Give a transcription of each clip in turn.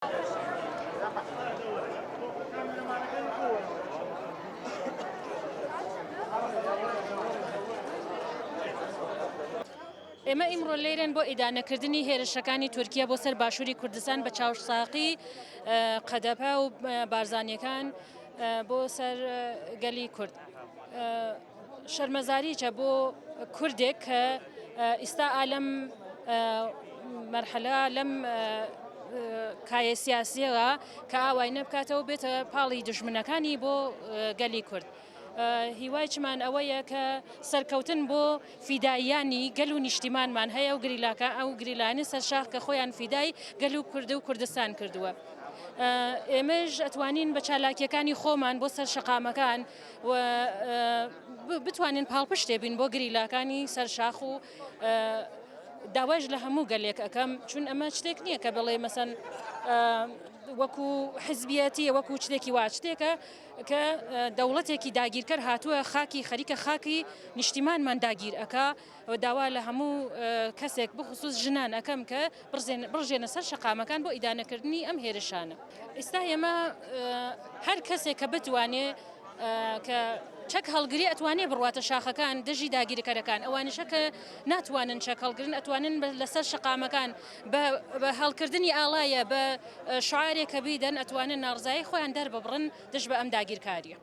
ئێمە ئیمڕۆ لێرەن بۆ ئیدانەکردنی هێرشەکانی تورکیا بۆ سەر باشووری کوردستان بە چاوساقی قەدەپە و بارزانیەکان بۆ سەر گەلی کورد. شەرمەزاریچە بۆ کوردێک کە ئێستا ئالەم مەرحەلە لەم کایە سیاسیەوە کە ئاوای نەبکاتەوە بێتە پاڵی دژمنەکانی بۆ گەلی کورد. هیوایچمان ئەوەیە کە سەرکەوتن بۆ فیداییانی گەل و نیشتیمانمان هەیە و گریلاکە ئەو گریلانی سەرشاخ کە خۆیان فیدای گەل و کورد و کوردستان کردووە. ئێمەش ئەتوانین بە چالاکیەکانی خۆمان بۆ سەر شەقامەکان و بتوانین پاڵپشتێ بین بۆ گریلاکانی سەرشاخ و داواش لە هەموو گەلێک ئەەکەم چون ئەمە شتێک نییە کە بڵێ مەسەن وەکو حزبیەتی وەکو شتێکی وا شتێکە کە دەوڵەتێکی داگیرکەر هاتووە خاکی خەریکە خاکی نیشتیمانمان داگیر ئەکا و داوا لە هەموو کەسێک بخصوص ژنان ئەەکەم کە بڕژێنە سەر شەقامەکان بۆ ئیدانەکردنی ئەم هێرشانە. ئێستا ئێمە هەر کەسێک کە بتوانێ کە چەک هەڵگری ئەتوانێ بڕواتە شاخەکان دژی داگیرکەرەکان ئەوانشە کە ناتوانن چەک هەڵگرن ئەتوانن لەسەر شەقامەکان بە هەڵکردنی ئاڵایە بە شعارێکە بیدەن ئەتوانن ناڕزایی خۆیان دەرببڕن دژ بە ئەم داگیرکاریە.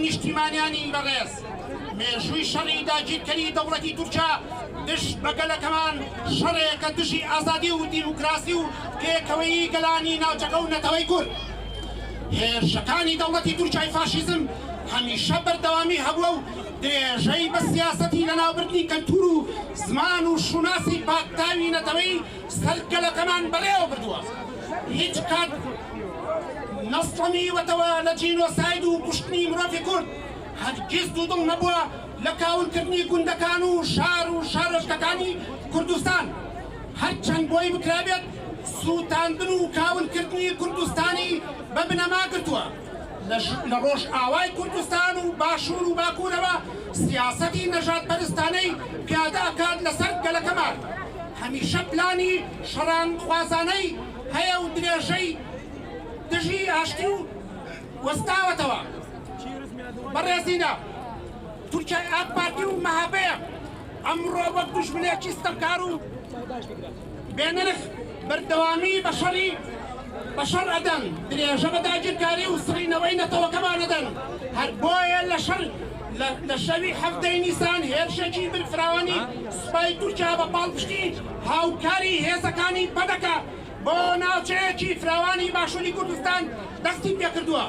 نیشتیمانیانی بەڕێز مێژووی شەڕی داگیرکەری دەوڵەتی تورکیا دژ بە گەلەکەمان شەڕێکە دژی ئازادی و دیموکراسی و پێکەوەی گەلانی ناوچەکە و نەتەوەی کورد. هێرشەکانی دەوڵەتی تورکیای فاشیزم هەمیشە بەردەوامی هەبووە و درێژەی بە سیاسەتی لەناوبردنی کەلتور و زمان و شوناسی پاکتاوی نەتەوەی سەر گەلەکەمان بەڕێوە بردووە. هیچ کات نەسڵەمیوەتەوە لە جینۆساید و کوشتنی مرۆڤی کورد هەرگیز دوودڵ نەبووە لە کاولکردنی گوندەکان و شار و شارۆچکەکانی کوردستان. هەرچەند بۆی بکرابێت سووتاندن و کاولکردنی کوردستانی بە بنەما گرتووە. لە ڕۆژ ئاوای کوردستان و باشوور و باکوورەوە سیاسەتی نەژاد پەرستانەی پیادە ئەکات لەسەر گەلەکەمان. هەمیشە پلانی شەڕان خوازانەی هەیە و درێژەی دژی ئاشتی و وەستاوەتەوە. بەڕێزینە تورکیای ئاک پارتی و مەهابەیە ئەمڕۆ وەک دوژمنێکی ستەمکار و بێنرخ بەردەوامی بە شەڕ ئەدەن، درێژە بە داگیرکاری و سڕینەوەی نەتەوەکەمان ئەدەن. هەر بۆیە لە شەوی هەفتەی نیسان هێرشێکی بنفراوانی سوپای تورکیا بە پاڵپشتی هاوکاری هێزەکانی بەدەکە بۆ ناوچەیەکی فراوانی باشووری کوردستان دەستی پێکردووە.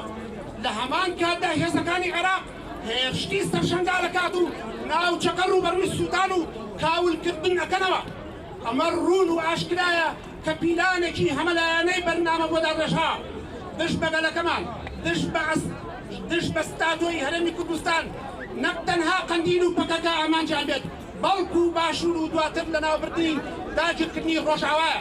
لە هەمان کاتدا هێزەکانی عێراق هێرشتی سەرشەنگا دەکات و ناوچەکە ڕوبەڕووی سووتان و کاولکردن ئەکەنەوە. ئەمە ڕوون و ئاشکرایە کە پیلانێکی هەمەلایەنەی بەرنامە بۆ داڕێژها دژ بە گەلەکەمان دژ بە ستاتۆی هەرێمی کوردستان نەک تەنها قەندیل و پەکەکە ئامانجان بێت بەڵکو و باشوور و دواتر لە ناوبردنی داگیرکردنی ڕۆژئاوایە.